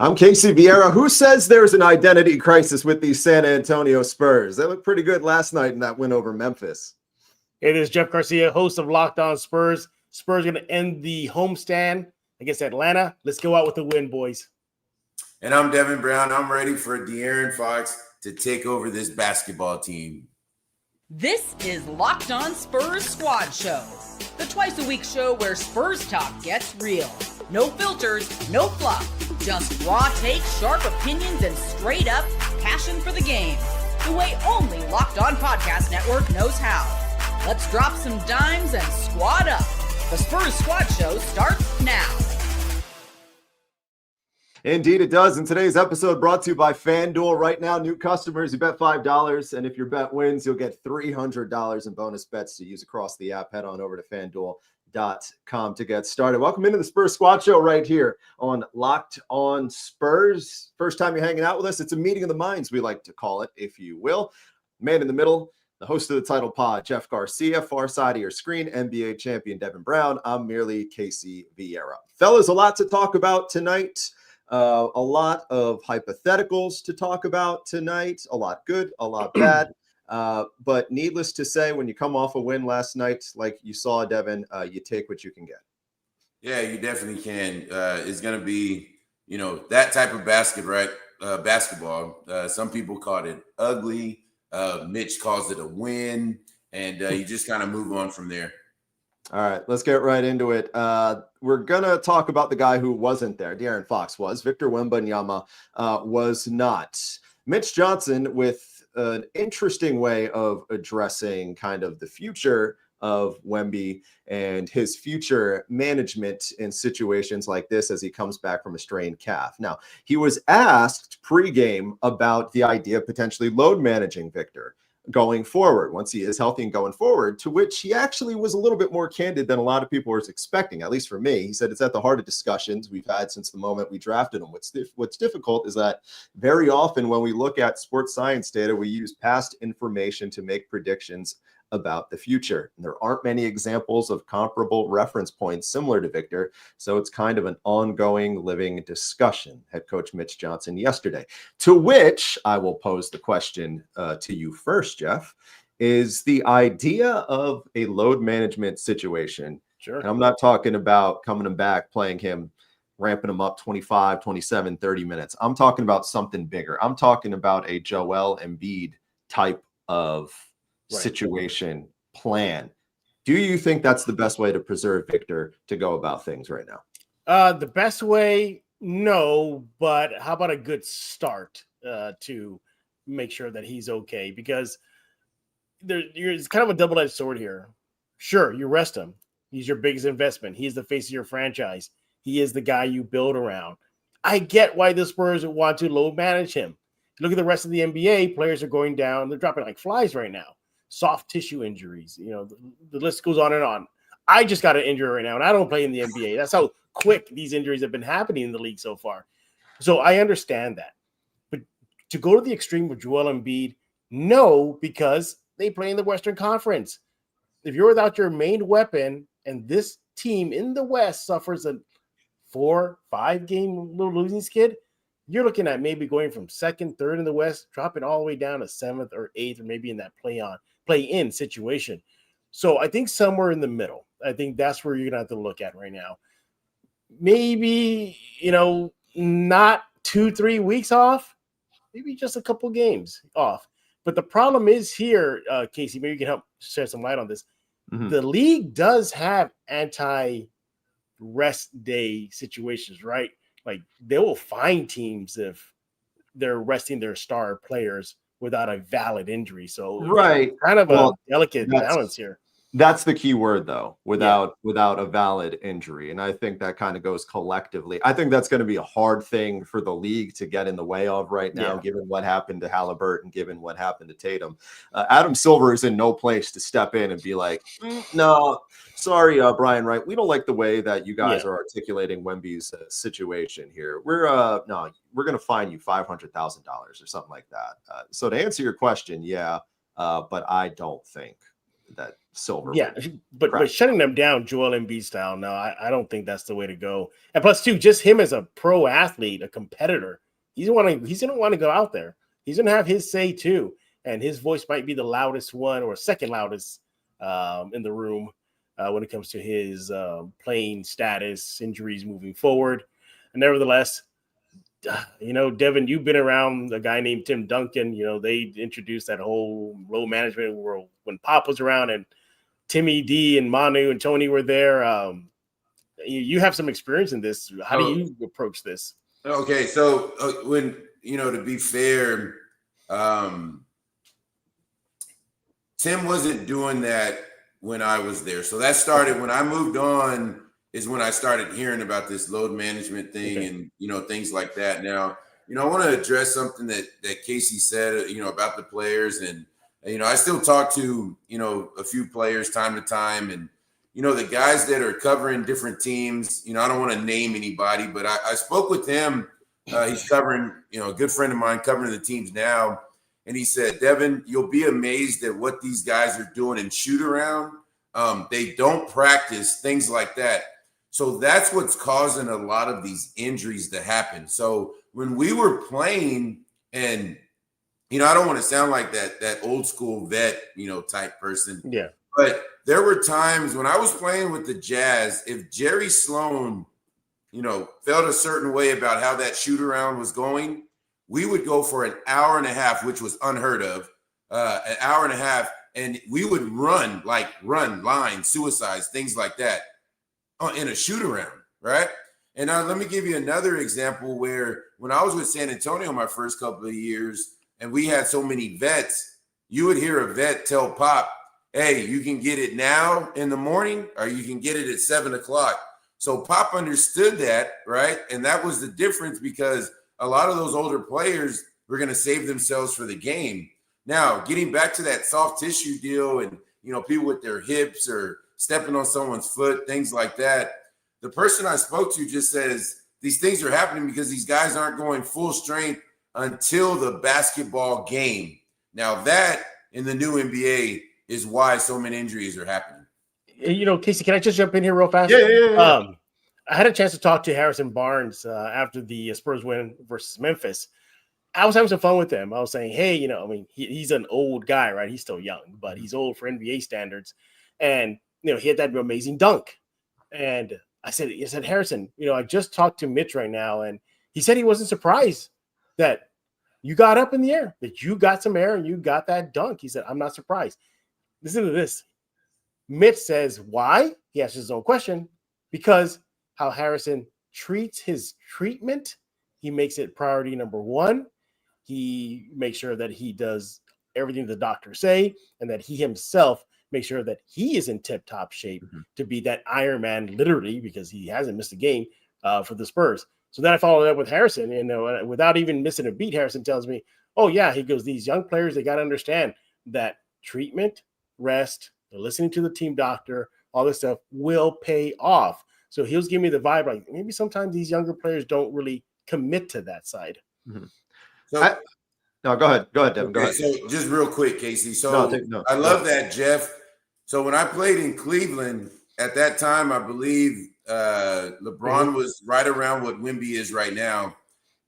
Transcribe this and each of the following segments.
I'm Casey Viera. Who says there's an identity crisis with these San Antonio Spurs? They looked pretty good last night in that win over Memphis. It is Jeff Garcia, host of Locked On Spurs. Spurs going to end the homestand against Atlanta. Let's go out with the win, boys. And I'm Devin Brown. I'm ready for De'Aaron Fox to take over this basketball team. This is Locked On Spurs Squad Show, the twice-a-week show where Spurs talk gets real. No filters, no fluff, just raw takes, sharp opinions, and straight-up passion for the game. The way only Locked On Podcast Network knows how. Let's drop some dimes and squad up. The Spurs Squad Show starts now. Indeed, it does. In today's episode, brought to you by FanDuel. Right now, new customers, you bet $5, and if your bet wins, you'll get $300 in bonus bets to use across the app. Head on over to FanDuel.com to get started. Welcome into the Spurs Squad Show right here on Locked On Spurs. First time you're hanging out with us, it's a meeting of the minds, we like to call it, if you will. Man in the middle, the host of the title pod, Jeff Garcia. Far side of your screen, NBA champion Devin Brown. I'm merely Casey Viera. Fellas, a lot to talk about tonight. A lot of hypotheticals to talk about tonight. A lot good, a lot bad. But needless to say, when you come off a win last night, like you saw, Devin, you take what you can get. Yeah, you definitely can. It's going to be, that type of basketball. Some people called it ugly. Mitch calls it a win. And you just kind of move on from there. All right, let's get right into it. We're going to talk about the guy who wasn't there. De'Aaron Fox was. Victor Wembanyama was not. Mitch Johnson with an interesting way of addressing kind of the future of Wemby and his future management in situations like this as he comes back from a strained calf. Now, he was asked pregame about the idea of potentially load managing Victor going forward, once he is healthy and going forward, to which he actually was a little bit more candid than a lot of people were expecting, at least for me. He said it's at the heart of discussions we've had since the moment we drafted him. What's difficult is that very often when we look at sports science data, we use past information to make predictions about the future. And there aren't many examples of comparable reference points similar to Victor, so it's kind of an ongoing living discussion. Head coach Mitch Johnson yesterday, to which I will pose the question to you first, Jeff, is the idea of a load management situation. Sure. And I'm not talking about coming him back, playing him, ramping him up 25, 27, 30 minutes. I'm talking about something bigger. I'm talking about a Joel Embiid type of situation plan. Do you think that's the best way to preserve Victor to go about things right now? The best way, no, but how about a good start to make sure that he's okay? Because it's kind of a double-edged sword here. Sure, you rest him. He's your biggest investment. He's the face of your franchise. He is the guy you build around. I get why the Spurs want to load manage him. Look at the rest of the NBA. Players are going down. They're dropping like flies right now. Soft tissue injuries, the list goes on and on. I just got an injury right now, and I don't play in the NBA. That's how quick these injuries have been happening in the league so far. So I understand that. But to go to the extreme with Joel Embiid, no, because they play in the Western Conference. If you're without your main weapon and this team in the West suffers a 4-5 game little losing skid, you're looking at maybe going from second, third in the West, dropping all the way down to 7th or 8th, or maybe in that play-in situation. So I think somewhere in the middle, I think that's where you're going to have to look at right now. Maybe, not 2-3 weeks off, maybe just a couple games off. But the problem is here, Casey, maybe you can help shed some light on this. Mm-hmm. The league does have anti-rest day situations, right? Like they will fine teams if they're resting their star players without a valid injury. So kind of a delicate balance here. That's the key word, though, without a valid injury. And I think that kind of goes collectively. I think that's going to be a hard thing for the league to get in the way of right now, given what happened to Halliburton, given what happened to Tatum. Adam Silver is in no place to step in and be like, no, sorry, Brian Wright, we don't like the way that you guys are articulating Wemby's situation here. We're going to fine you $500,000 or something like that. So to answer your question, but I don't think silver. Yeah, but shutting them down, Joel Embiid style, no, I don't think that's the way to go. And plus, too, just him as a pro athlete, a competitor, he's gonna want to go out there. He's gonna have his say too, and his voice might be the loudest one or second loudest in the room when it comes to his playing status, injuries moving forward. And nevertheless, Devin, you've been around a guy named Tim Duncan. They introduced that whole low management world when Pop was around and Timmy D and Manu and Tony were there. You have some experience in this. How do you approach this? Okay, so when to be fair, Tim wasn't doing that when I was there. So that started when I moved on. Is when I started hearing about this load management thing and, things like that. Now, I want to address something that Casey said, about the players. And, I still talk to, a few players time to time. And, the guys that are covering different teams, I don't want to name anybody, but I spoke with him. He's covering, a good friend of mine covering the teams now. And he said, Devin, you'll be amazed at what these guys are doing in shoot around. They don't practice things like that. So that's what's causing a lot of these injuries to happen. So when we were playing, and I don't want to sound like that old school vet, type person. Yeah. But there were times when I was playing with the Jazz, if Jerry Sloan, felt a certain way about how that shoot around was going, we would go for an hour and a half, which was unheard of, an hour and a half, and we would run lines, suicides, things like that. In a shoot around, right? And now let me give you another example where when I was with San Antonio my first couple of years and we had so many vets, you would hear a vet tell Pop, hey, you can get it now in the morning or you can get it at 7:00. So Pop understood that, right? And that was the difference because a lot of those older players were going to save themselves for the game. Now, getting back to that soft tissue deal and, people with their hips or stepping on someone's foot, things like that. The person I spoke to just says these things are happening because these guys aren't going full strength until the basketball game. Now that in the new NBA is why so many injuries are happening. Casey, can I just jump in here real fast? Yeah. I had a chance to talk to Harrison Barnes after the Spurs win versus Memphis. I was having some fun with him. I was saying, hey, he's an old guy, right? He's still young, but he's old for NBA standards. And he had that amazing dunk. And I said, Harrison, I just talked to Mitch right now, and he said he wasn't surprised that you got up in the air, that you got some air and you got that dunk. He said, I'm not surprised. Listen to this. Mitch says, why? He asks his own question. Because how Harrison treats his treatment, he makes it priority number one. He makes sure that he does everything the doctors say and that he himself make sure that he is in tip-top shape to be that Iron Man, literally, because he hasn't missed a game for the Spurs. So then I followed up with Harrison, without even missing a beat, Harrison tells me, oh, yeah, he goes, these young players, they got to understand that treatment, rest, listening to the team doctor, all this stuff will pay off. So he was giving me the vibe, like maybe sometimes these younger players don't really commit to that side. So, no, go ahead, Devin. Go ahead. So just real quick, Casey. So I love that, Jeff. So when I played in Cleveland at that time, I believe LeBron was right around what Wemby is right now.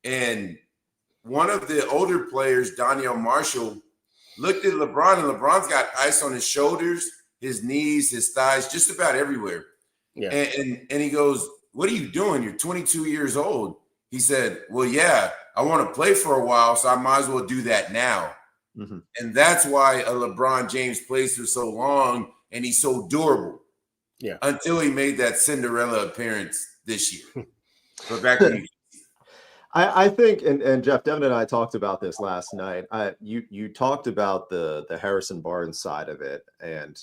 And one of the older players, Danielle Marshall, looked at LeBron, and LeBron's got ice on his shoulders, his knees, his thighs, just about everywhere. Yeah. And he goes, what are you doing? You're 22 years old. He said, well, yeah, I want to play for a while, so I might as well do that now. And that's why a LeBron James plays for so long and he's so durable. Yeah. Until he made that Cinderella appearance this year. But back to you. I think, and Jeff, Devin and I talked about this last night. You talked about the Harrison Barnes side of it and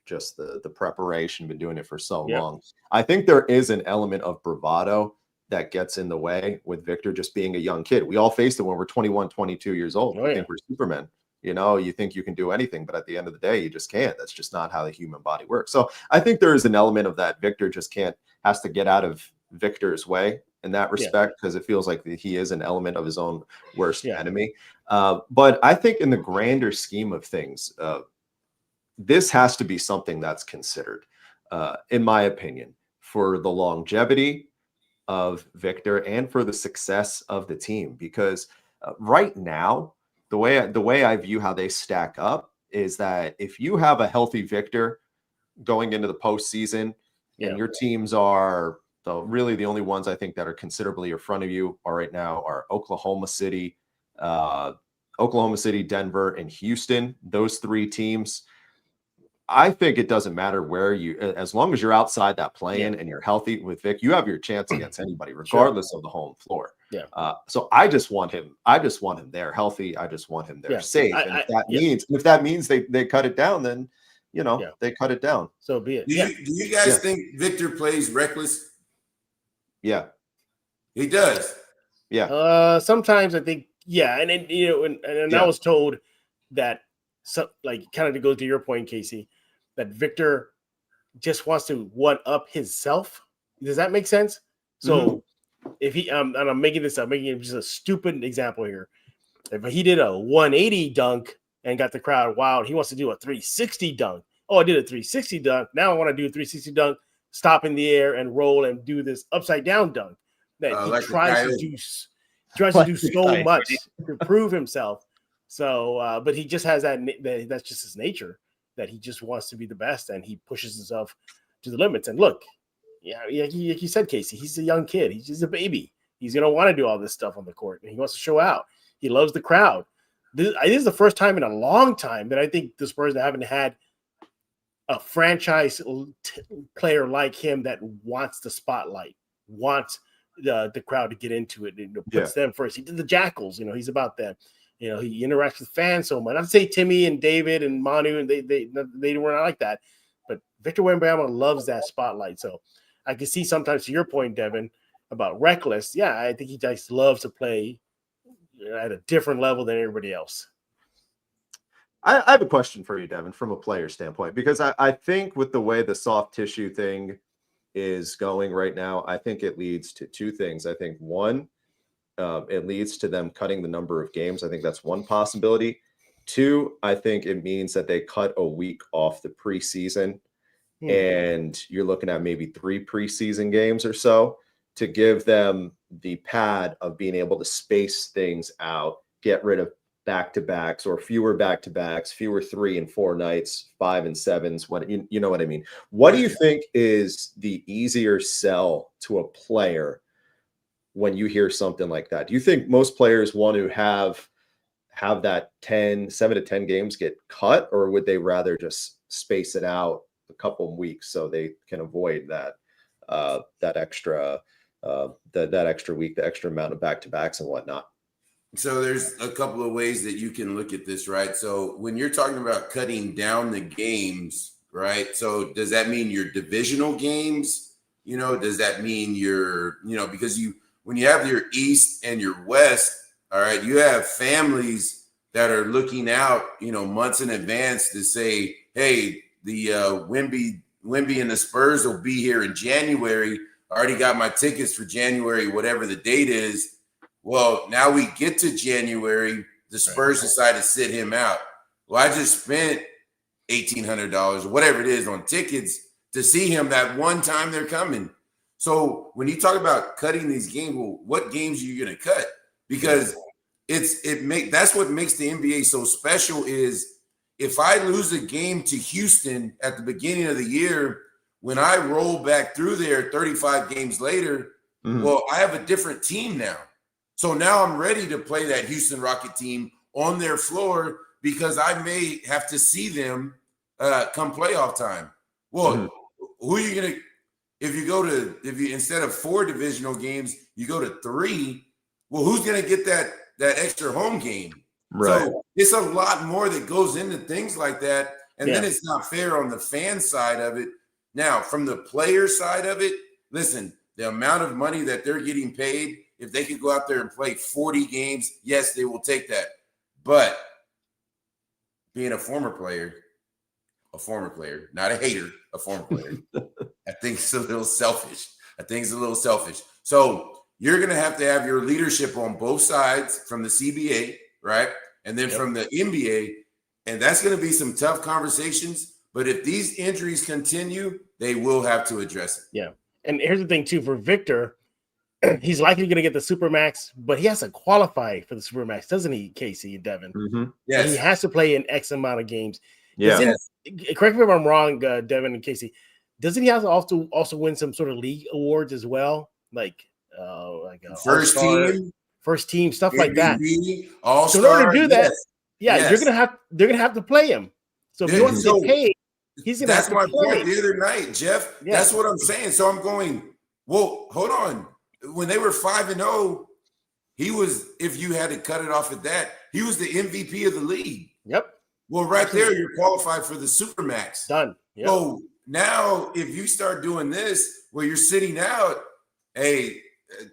just the preparation, been doing it for so long. I think there is an element of bravado that gets in the way with Victor just being a young kid. We all faced it when we're 21, 22 years old. I think we're Supermen. You think you can do anything, but at the end of the day, you just can't. That's just not how the human body works. So I think there is an element of that. Victor just has to get out of Victor's way in that respect, because it feels like he is an element of his own worst enemy. But I think in the grander scheme of things, this has to be something that's considered, in my opinion, for the longevity of Victor and for the success of the team. Because right now, the way I view how they stack up is that if you have a healthy Victor going into the postseason, and your teams are really the only ones I think that are considerably in front of you right now are Oklahoma City, Denver, and Houston. Those three teams. I think it doesn't matter where as long as you're outside that play-in and you're healthy with Vic, you have your chance against anybody, regardless of the home floor. Yeah. So I just want him there healthy. I just want him there safe. And if that means they cut it down, then they cut it down. So be it. Do you guys think Victor plays reckless? Yeah, he does. Yeah. Sometimes I think, and then, and I was told that, kind of to go to your point, Casey, that Victor just wants to one up himself. Does that make sense? So if he, and I'm making this up, making it just a stupid example here. If he did a 180 dunk and got the crowd wild, he wants to do a 360 dunk. Oh, I did a 360 dunk. Now I want to do a 360 dunk, stop in the air and roll and do this upside down dunk. That he tries to do so much to prove himself. So, but he just has that's just his nature, that he just wants to be the best and he pushes himself to the limits. And look, like you said, Casey, he's a young kid. He's just a baby. He's going to want to do all this stuff on the court and he wants to show out. He loves the crowd. This is the first time in a long time that I think the Spurs haven't had a franchise player like him that wants the spotlight, wants the crowd to get into it, and puts them first. He did the Jackals, he's about them. He interacts with fans so much. I'd say Timmy and David and Manu, and they weren't like that. But Victor Wembanyama loves that spotlight. So I can see sometimes, to your point, Devin, about reckless. Yeah, I think he just loves to play at a different level than everybody else. I have a question for you, Devin, from a player standpoint, because I think with the way the soft tissue thing is going right now, I think it leads to two things. I think one, it leads to them cutting the number of games. I think that's one possibility. Two, I think it means that they cut a week off the preseason, and you're looking at maybe 3 preseason games or so to give them the pad of being able to space things out, get rid of back-to-backs or fewer back-to-backs, fewer 3 and 4 nights, 5 and 7s. What you know what I mean? What do you think is the easier sell to a player when you hear something like that? Do you think most players want to have that 7 to 10 games get cut, or would they rather just space it out a couple of weeks so they can avoid that extra week, the extra amount of back-to-backs and whatnot? So there's a couple of ways that you can look at this, right? So when you're talking about cutting down the games, right? So does that mean your divisional games? Does that mean because when you have your East and your West, all right, you have families that are looking out, months in advance to say, hey, the Wemby and the Spurs will be here in January. I already got my tickets for January, whatever the date is. Well, now we get to January, the Spurs decide to sit him out. Well, I just spent $1,800 or whatever it is on tickets to see him that one time they're coming. So when you talk about cutting these games, well, what games are you going to cut? Because that's what makes the NBA so special is if I lose a game to Houston at the beginning of the year, when I roll back through there 35 games later, well, I have a different team now. So now I'm ready to play that Houston Rocket team on their floor because I may have to see them come playoff time. Well, who are you going to – if you instead of 4 divisional games, you go to 3, well, who's going to get that extra home game? Right. So it's a lot more that goes into things like that. And then it's not fair on the fan side of it. Now, from the player side of it, listen, the amount of money that they're getting paid, if they could go out there and play 40 games, yes, they will take that. But being a former player, not a hater, a former player, I think it's a little selfish. So you're going to have your leadership on both sides from the CBA, right? And then from the NBA, And that's going to be some tough conversations. But if these injuries continue, they will have to address it. Yeah. And here's the thing, too, for Victor, he's likely going to get the Supermax, but he has to qualify for the Supermax, doesn't he, Casey and Devin? Mm-hmm. Yes. And he has to play an X amount of games. Yeah. Correct me if I'm wrong, Devin and Casey. Doesn't he have to also win some sort of league awards as well? Like first team, stuff MVP, like that. All-star, so in order to do that, yes. they're gonna have to play him. So if he wants to get paid, he's gonna have to play. That's my point the other night, Jeff. Yeah. That's what I'm saying. So I'm going, well, hold on. When they were 5-0, he was, if you had to cut it off at that, he was the MVP of the league. Yep. Well, right there, you're qualified for the Supermax. Done. Yep. So now, if you start doing this where you're sitting out, hey,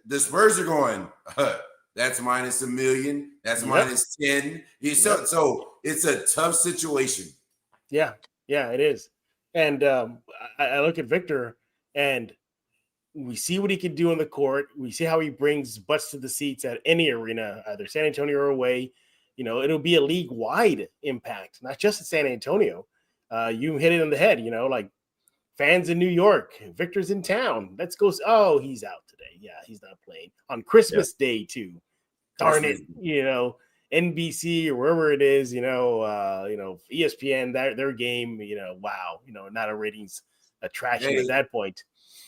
the Spurs are going, that's minus $1 million, that's minus 10. So it's a tough situation. Yeah, it is. And I look at Victor, and we see what he can do on the court. We see how he brings butts to the seats at any arena, either San Antonio or away. You know, it'll be a league-wide impact, not just in San Antonio. You hit it on the head, you know, like fans in New York, Victor's in town. Let's go. Oh, he's out today. Yeah, he's not playing. On Christmas Day, too. Darn it, you know, NBC or wherever it is, ESPN, their game, wow, not a ratings attraction at that point.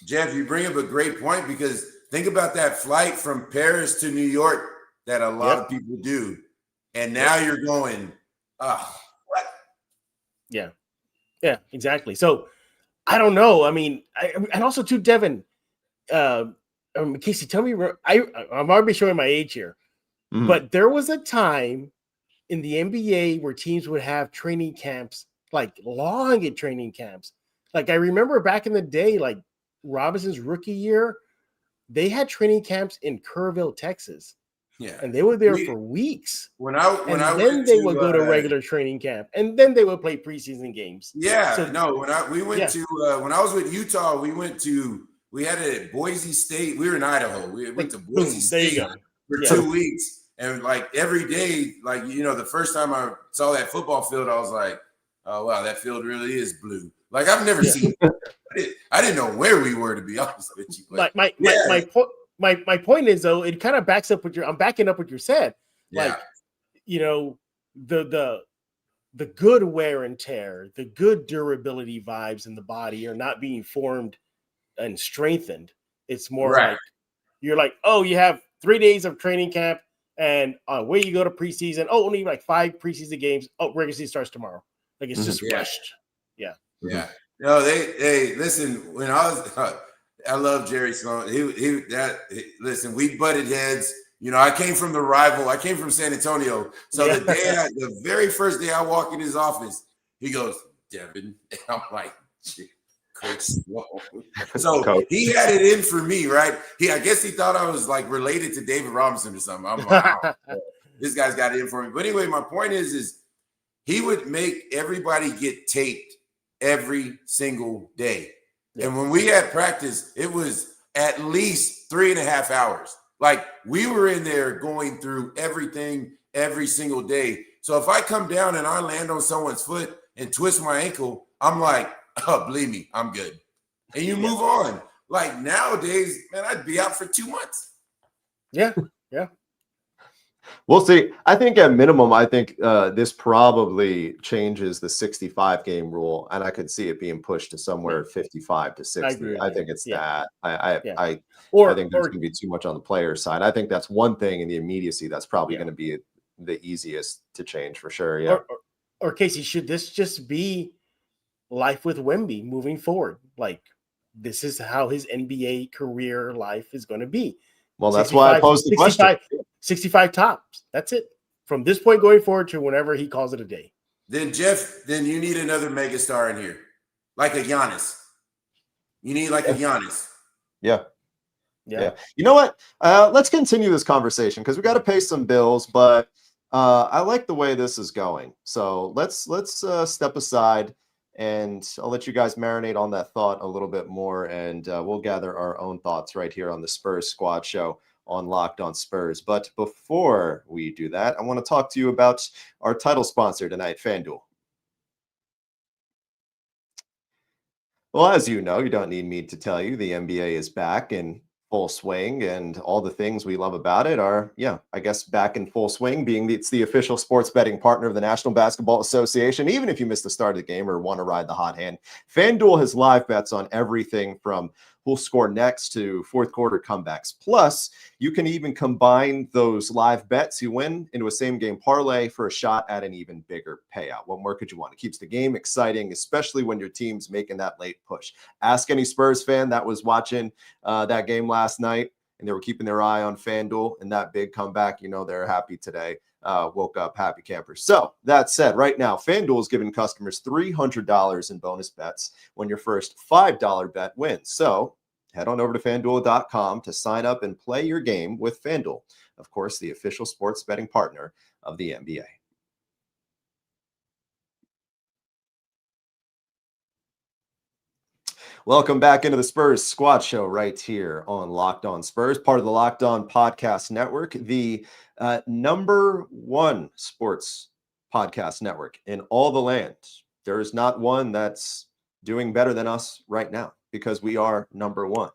Jeff, you bring up a great point, because think about that flight from Paris to New York that a lot of people do. And now you're going, what? Yeah, exactly. So I don't know. I mean, and also too, Devin, Casey, tell me, I'm already showing my age here, but there was a time in the NBA where teams would have training camps, like long training camps. Like I remember back in the day, like Robinson's rookie year, they had training camps in Kerrville, Texas. Yeah, and they were there for weeks. Then they would go to regular training camp, and then they would play preseason games. Yeah, when I was with Utah, we had it at Boise State. We were in Idaho. We went to Boise State for 2 weeks, and like every day, like the first time I saw that football field, I was like, oh wow, that field really is blue. Like I've never seen. I didn't know where we were, to be honest with you. But my point is, though, it kind of backs up what I'm backing up what you said. Like, the good wear and tear, the good durability vibes in the body are not being formed and strengthened. It's more like you're like, oh, you have 3 days of training camp, and where you go to preseason. Oh, only like 5 preseason games. Oh, regular season starts tomorrow. Like it's just rushed. Yeah. No, they listen. When I love Jerry Sloan. Listen, we butted heads. I came from the rival. I came from San Antonio. So the very first day I walk in his office, he goes, Devin. And I'm like, Coach Sloan. So he had it in for me, right? I guess he thought I was like related to David Robinson or something. I'm like, this guy's got it in for me. But anyway, my point is he would make everybody get taped every single day. And when we had practice, it was at least 3.5 hours. Like we were in there going through everything every single day. So if I come down and I land on someone's foot and twist my ankle, I'm like, oh, believe me, I'm good. And you move on. Like nowadays, man, I'd be out for 2 months. Yeah. We'll see. I think at minimum, this probably changes the 65 game rule, and I could see it being pushed to somewhere 55 to 60. I think it's that. I think there's going to be too much on the player side. I think that's one thing in the immediacy that's probably going to be the easiest to change for sure. Yeah. Or Casey, should this just be life with Wemby moving forward? Like this is how his NBA career life is going to be. Well, that's why I posed the question. 65 tops. That's it. From this point going forward to whenever he calls it a day. Then, Jeff, you need another megastar in here. Like a Giannis. You need like a Giannis. Yeah. You know what? Let's continue this conversation because we got to pay some bills, but I like the way this is going. So let's step aside, and I'll let you guys marinate on that thought a little bit more, and we'll gather our own thoughts right here on the Spurs Squad Show on Locked On Spurs. But before we do that, I want to talk to you about our title sponsor tonight, FanDuel. Well, as you know, you don't need me to tell you the NBA is back in full swing, and all the things we love about it are, I guess, back in full swing, being it's the official sports betting partner of the National Basketball Association. Even if you missed the start of the game or want to ride the hot hand, FanDuel has live bets on everything from who'll score next to fourth quarter comebacks. Plus, you can even combine those live bets you win into a same game parlay for a shot at an even bigger payout. What more could you want? It keeps the game exciting, especially when your team's making that late push. Ask any Spurs fan that was watching that game last night and they were keeping their eye on FanDuel and that big comeback. They're happy today. Woke up happy campers. So that said, right now, FanDuel is giving customers $300 in bonus bets when your first $5 bet wins. So head on over to FanDuel.com to sign up and play your game with FanDuel, of course, the official sports betting partner of the NBA. Welcome back into the Spurs Squad Show right here on Locked On Spurs, part of the Locked On Podcast Network, the number one sports podcast network in all the land. There is not one that's doing better than us right now because we are number one.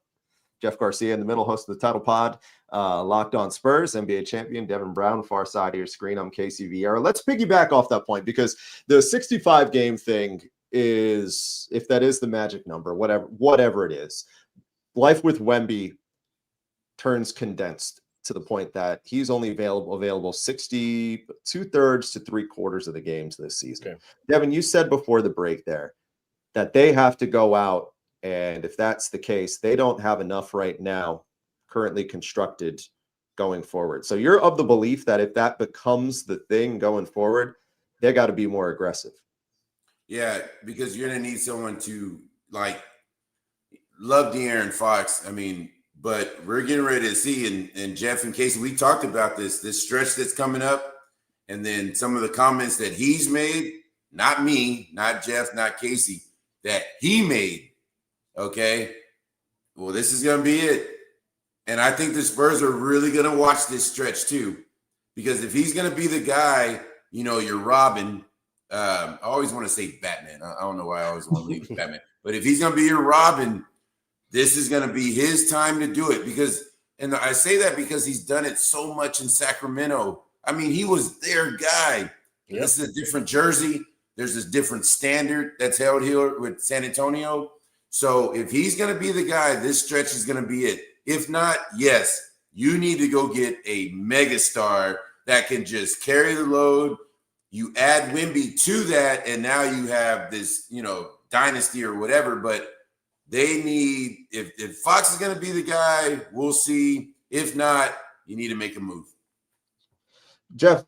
Jeff Garcia in the middle, host of the title pod, Locked On Spurs, NBA champion Devin Brown, far side of your screen. I'm Casey Viera. Let's piggyback off that point because the 65 game thing is, if that is the magic number, whatever it is, life with Wemby turns condensed to the point that he's only available 60, 2/3 to 3/4 of the games this season. Okay. Devin, you said before the break there that they have to go out, and if that's the case, they don't have enough right now currently constructed going forward. So you're of the belief that if that becomes the thing going forward, they got to be more aggressive. Yeah, because you're going to need someone to love De'Aaron Fox. But we're getting ready to see, and Jeff and Casey, we talked about this stretch that's coming up, and then some of the comments that he's made, not me, not Jeff, not Casey, that he made, okay? Well, this is going to be it. And I think the Spurs are really going to watch this stretch too, because if he's going to be the guy, you're Robin. I always want to say Batman. I don't know why I always want to leave Batman. But if he's going to be your Robin, this is going to be his time to do it. And I say that because he's done it so much in Sacramento. He was their guy. Yep. This is a different jersey. There's this different standard that's held here with San Antonio. So if he's going to be the guy, this stretch is going to be it. If not, yes, you need to go get a megastar that can just carry the load. You add Wemby to that, and now you have this, dynasty or whatever. But they need, if Fox is going to be the guy, we'll see. If not, you need to make a move. Jeff,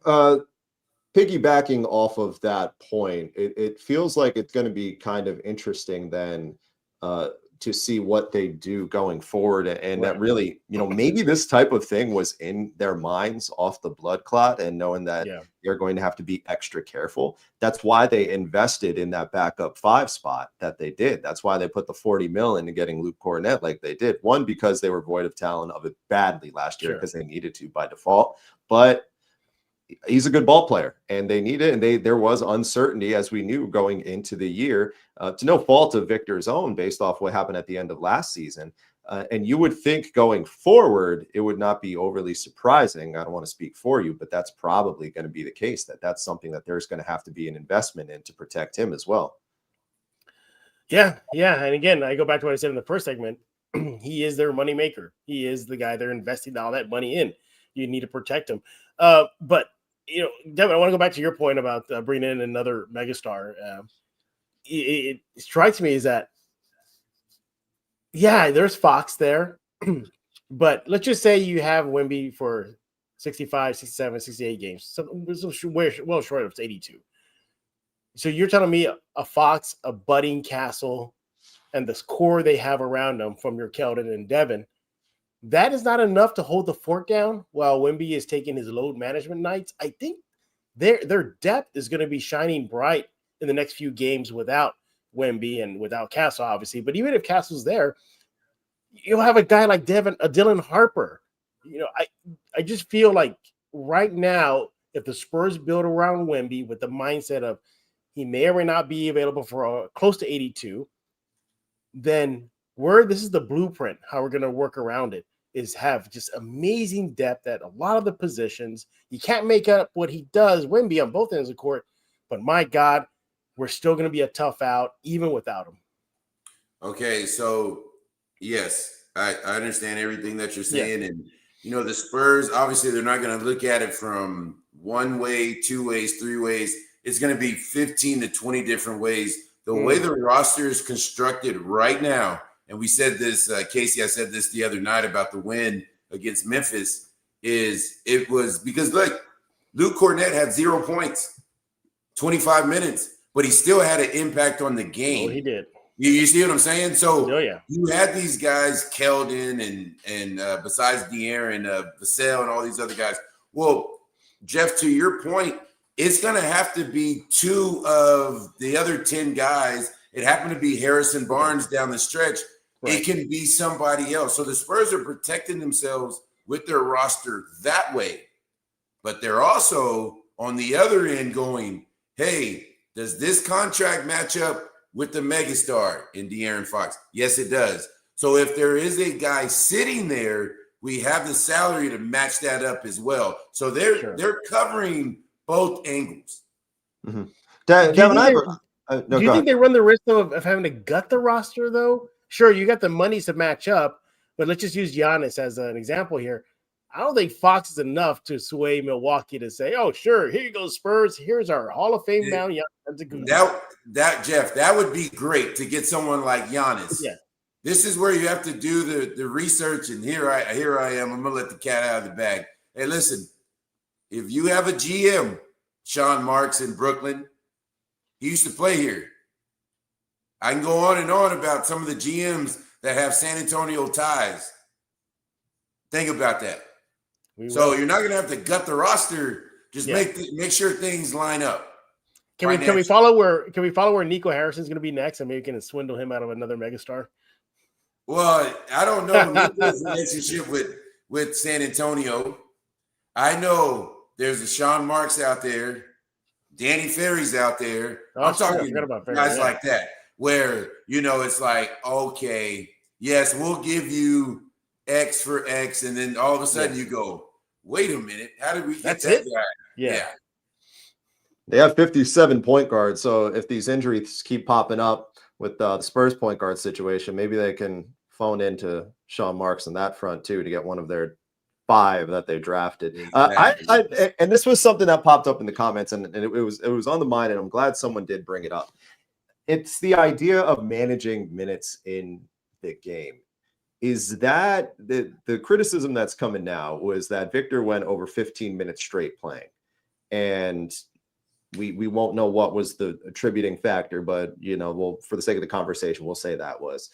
piggybacking off of that point, it feels like it's going to be kind of interesting then to see what they do going forward. And that really, maybe this type of thing was in their minds off the blood clot and knowing that they're going to have to be extra careful. That's why they invested in that backup 5 spot that they did. That's why they put the $40 million into getting Luke Cornett like they did. One, because they were void of talent of it badly last year because they needed to by default. But he's a good ball player and they need it. And there was uncertainty, as we knew going into the year, to no fault of Victor's own based off what happened at the end of last season. And you would think going forward, it would not be overly surprising. I don't want to speak for you, but that's probably going to be the case, that's something that there's going to have to be an investment in to protect him as well. Yeah. And again, I go back to what I said in the first segment. He is their money maker. He is the guy they're investing all that money in. You need to protect him. But Devin, I want to go back to your point about bringing in another megastar. It strikes me as that, there's Fox there, but let's just say you have Wemby for 65, 67, 68 games. So well short of 82. So you're telling me a Fox, a budding Castle, and this core they have around them from your Keldon and Devin, that is not enough to hold the fort down while Wemby is taking his load management nights. I think their depth is going to be shining bright in the next few games without Wemby and without Castle, obviously. But even if Castle's there, you'll have a guy like Dylan Harper I just feel like right now, if the Spurs build around Wemby with the mindset of he may or may not be available for close to 82, then this is the blueprint, how we're going to work around it, is have just amazing depth at a lot of the positions. You can't make up what he does, Wemby, on both ends of the court, but my God, we're still going to be a tough out even without him. Okay, so yes, I understand everything that you're saying. And, the Spurs, obviously, they're not going to look at it from one way, two ways, three ways. It's going to be 15 to 20 different ways. The way the roster is constructed right now, and we said this, Casey, I said this the other night about the win against Memphis, it was because, look, Luke Cornett had 0 points, 25 minutes, but he still had an impact on the game. Oh, he did. You see what I'm saying? So you had these guys, Keldon and besides Viera and Vassell and all these other guys. Well, Jeff, to your point, it's going to have to be 2 of the other 10 guys. It happened to be Harrison Barnes down the stretch. Right. It can be somebody else. So the Spurs are protecting themselves with their roster that way. But they're also on the other end going, hey, does this contract match up with the megastar in De'Aaron Fox? Yes, it does. So if there is a guy sitting there, we have the salary to match that up as well. So they're covering both angles. Mm-hmm. Do you think they run the risk of having to gut the roster, though? Sure, you got the monies to match up, but let's just use Giannis as an example here. I don't think Fox is enough to sway Milwaukee to say, oh, sure, here you go, Spurs. Here's our Hall of Fame bound Giannis. Jeff, that would be great to get someone like Giannis. Yeah. This is where you have to do the research, and here I am. I'm going to let the cat out of the bag. Hey, listen, if you have a GM, Sean Marks in Brooklyn, he used to play here. I can go on and on about some of the GMs that have San Antonio ties. Think about that. So you're not going to have to gut the roster. Just make sure things line up. Can we follow where Nico Harrison's going to be next, and maybe we can swindle him out of another megastar? Well, I don't know Nico's relationship with San Antonio. I know there's a Sean Marks out there, Danny Ferry's out there. I'm talking about guys like that, where it's like, okay, yes, we'll give you X for X, and then all of a sudden you go, wait a minute, how did we get that guy? Yeah. They have 57 point guards, so if these injuries keep popping up with the Spurs point guard situation, maybe they can phone into Sean Marks on that front too to get one of their 5 that they drafted. Exactly. And this was something that popped up in the comments, and it was on the mind, and I'm glad someone did bring it up. It's the idea of managing minutes in the game. Is that the criticism that's coming now was that Victor went over 15 minutes straight playing, and we won't know what was the attributing factor, but for the sake of the conversation, we'll say that was.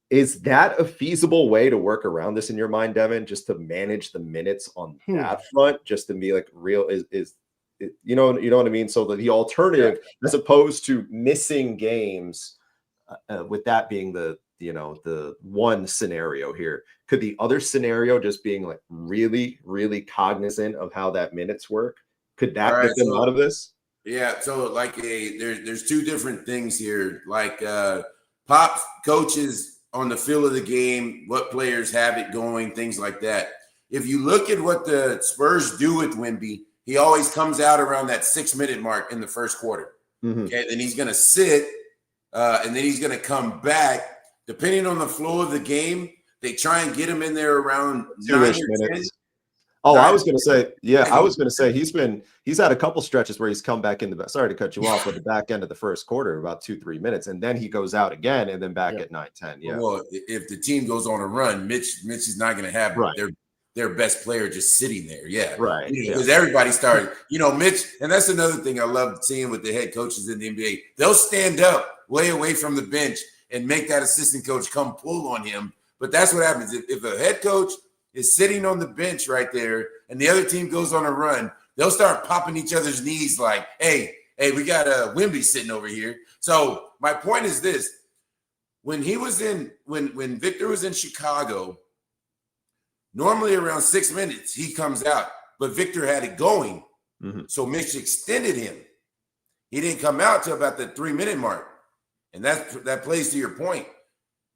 Is that a feasible way to work around this in your mind, Devin? Just to manage the minutes on that front, just to be like real is you know what I mean? So that the alternative, as opposed to missing games, with that being the one scenario here, could the other scenario just being like really, really cognizant of how that minutes work? Could that get them out of this? Yeah. So like there's 2 different things here. Like Pop coaches on the feel of the game, what players have it going, things like that. If you look at what the Spurs do with Wemby, he always comes out around that 6-minute mark in the first quarter. Mm-hmm. Okay, then he's going to sit, and then he's going to come back. Depending on the flow of the game, they try and get him in there around 9 or 10. Oh, I was going to say he's had a couple stretches where he's come back in sorry to cut you off, but the back end of the first quarter, about 2-3 minutes, and then he goes out again, and then back at 9-10. Yeah. Well, if the team goes on a run, Mitch is not going to have their best player just sitting there. Yeah. Right. Because everybody started, Mitch, and that's another thing I love seeing with the head coaches in the NBA. They'll stand up way away from the bench and make that assistant coach come pull on him. But that's what happens. If a head coach is sitting on the bench right there and the other team goes on a run, they'll start popping each other's knees like, hey, we got a Wemby sitting over here. So my point is this. When Victor was in Chicago, Normally around 6 minutes, he comes out, but Victor had it going. So Mitch extended him. He didn't come out till about the 3-minute mark. And that plays to your point.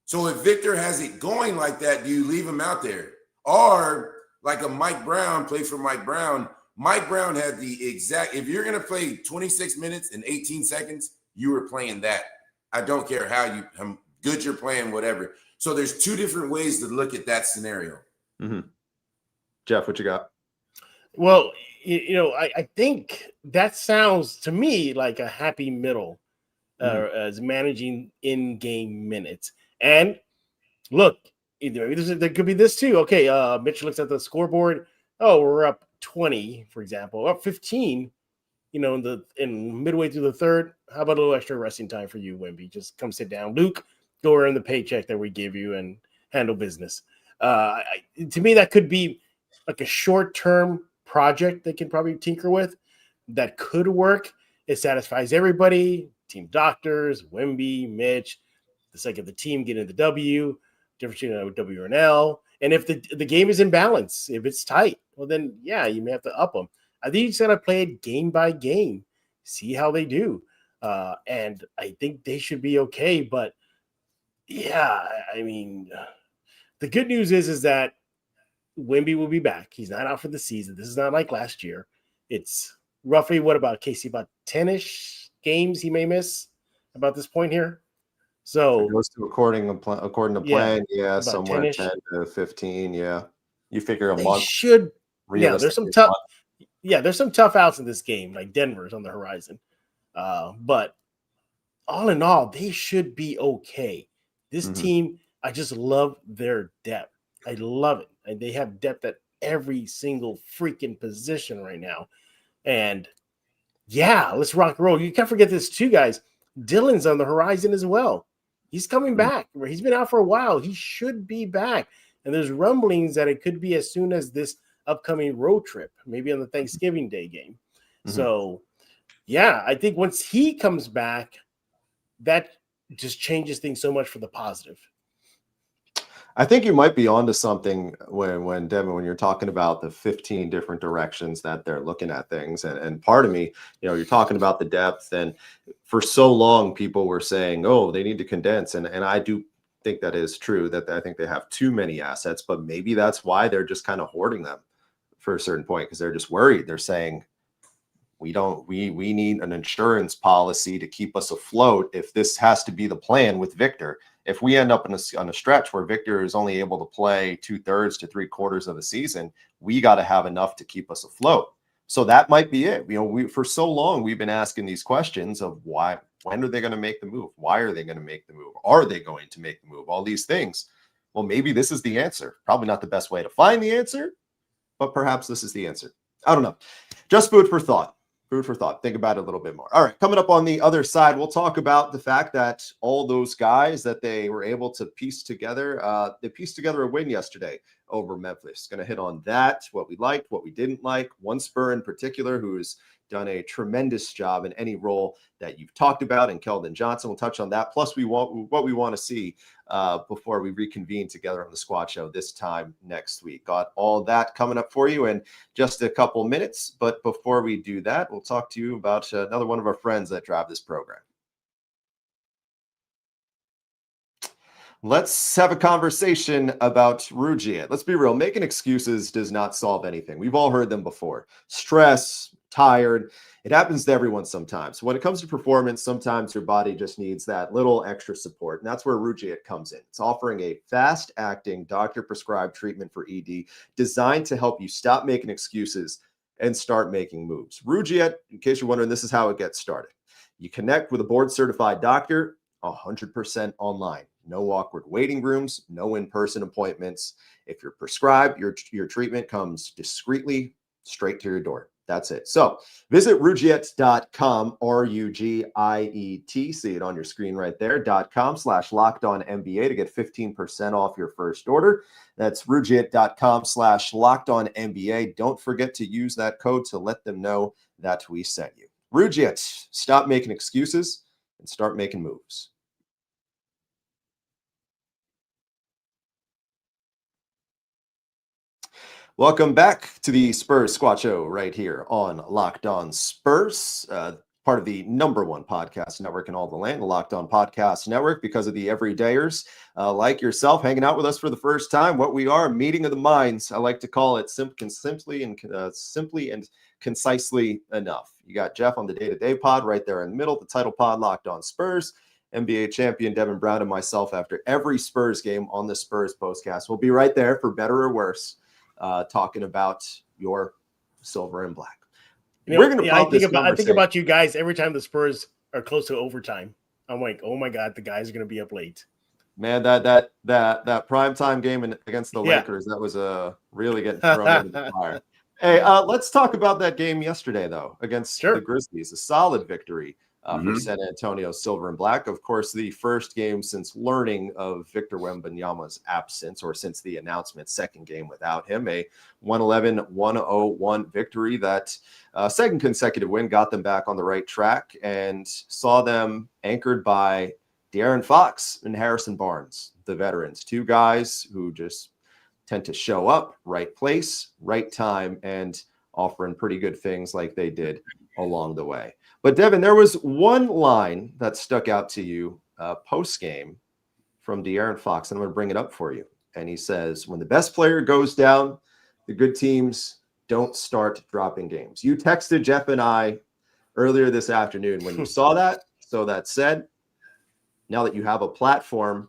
So if Victor has it going like that, do you leave him out there? Or like a Mike Brown, play for Mike Brown. Mike Brown had the exact, if you're going to play 26 minutes and 18 seconds, you were playing that. I don't care how good you're playing, whatever. So there's two different ways to look at that scenario. Jeff, what you got? Well, I think that sounds to me like a happy middle as managing in-game minutes. And look, maybe there could be this too. Okay, Mitch looks at the scoreboard. Oh, we're up 20, for example, up 15. In midway through the third. How about a little extra resting time for you, Wemby? Just come sit down, Luke. Go earn the paycheck that we give you and handle business. To me, that could be like a short-term project they can probably tinker with. That could work. It satisfies everybody. Team doctors, Wemby, Mitch. The sake of the team getting the W. Difference between W and L. And if the game is in balance, if it's tight, well then yeah, you may have to up them. I think you just gotta play it game by game, see how they do, and I think they should be okay. But yeah, I mean, the good news is that Wemby will be back. He's not out for the season. This is not like last year. It's roughly what about Casey? About 10-ish games he may miss about this point here. So it goes to according to plan, somewhere 10-ish. 10 to 15. Yeah, you figure a They month should. Yeah, there's some tough. There's some tough outs in this game, like Denver's on the horizon. But all in all, they should be okay. This team, I just love their depth. I love it. And they have depth at every single freaking position right now. And yeah, let's rock and roll. You can't forget this too, guys. Dylan's on the horizon as well. He's coming back. He's been out for a while. He should be back. And there's rumblings that it could be as soon as this upcoming road trip, maybe on the Thanksgiving Day game. So, yeah, I think once he comes back, that just changes things so much for the positive. I think you might be onto something when Devin, when you're talking about the 15 different directions that they're looking at things. And part of me, you're talking about the depth. And for so long, people were saying, oh, they need to condense. And I do think that is true, that I think they have too many assets, but maybe that's why they're just kind of hoarding them for a certain point, because they're just worried. They're saying, we need an insurance policy to keep us afloat if this has to be the plan with Victor. If we end up on a stretch where Victor is only able to play 2/3 to 3/4 of the season, we got to have enough to keep us afloat. So that might be it. For so long, we've been asking these questions of why, when are they going to make the move? Why are they going to make the move? Are they going to make the move? All these things. Well, maybe this is the answer. Probably not the best way to find the answer, but perhaps this is the answer. I don't know. Just food for thought. Food for thought. Think about it a little bit more. All right, coming up on the other side, we'll talk about the fact that all those guys that they were able to piece together, they pieced together a win yesterday over Memphis. Going to hit on that, what we liked, what we didn't like. One Spur in particular who has done a tremendous job in any role that you've talked about, and Keldon Johnson. We'll touch on that. Plus, what we want to see before we reconvene together on the Squad Show this time next week. Got all that coming up for you in just a couple minutes. But before we do that, we'll talk to you about another one of our friends that drive this program. Let's have a conversation about Rugiet. Let's be real. Making excuses does not solve anything. We've all heard them before. Stress, tired. It happens to everyone sometimes. When it comes to performance, sometimes your body just needs that little extra support. And that's where Rugiet comes in. It's offering a fast-acting, doctor-prescribed treatment for ED designed to help you stop making excuses and start making moves. Rugiet, in case you're wondering, this is how it gets started. You connect with a board-certified doctor, 100% online. No awkward waiting rooms, no in-person appointments. If you're prescribed, your treatment comes discreetly straight to your door. That's it. So visit Rugiet.com, RUGIET. See it on your screen right there. .com/LockedOnNBA to get 15% off your first order. That's Rugiet.com/LockedOnNBA. Don't forget to use that code to let them know that we sent you. Rugiet, stop making excuses and start making moves. Welcome back to the Spurs Squad Show right here on Locked On Spurs, part of the #1 podcast network in all the land, the Locked On Podcast Network, because of the everydayers like yourself hanging out with us for the first time. What we are, meeting of the minds. I like to call it simply and concisely enough. You got Jeff on the day-to-day pod right there in the middle, the title pod, Locked On Spurs. NBA champion Devin Brown and myself after every Spurs game on the Spurs postcast. We'll be right there for better or worse. Talking about your silver and black. We're going to I think about you guys every time the Spurs are close to overtime. I'm like, oh my God, the guys are going to be up late. Man, that primetime game against the Lakers, that was really getting thrown into the fire. Hey, let's talk about that game yesterday, though, against the Grizzlies. A solid victory for San Antonio Silver and Black. Of course, the first game since learning of Victor Wembanyama's absence, or since the announcement, second game without him, a 111-101 victory. That second consecutive win got them back on the right track and saw them anchored by De'Aaron Fox and Harrison Barnes, the veterans, two guys who just tend to show up, right place, right time, and offering pretty good things like they did along the way. But Devin, there was one line that stuck out to you post-game from De'Aaron Fox, and I'm going to bring it up for you. And he says, when the best player goes down, the good teams don't start dropping games. You texted Jeff and I earlier this afternoon when you saw that. So that said, now that you have a platform,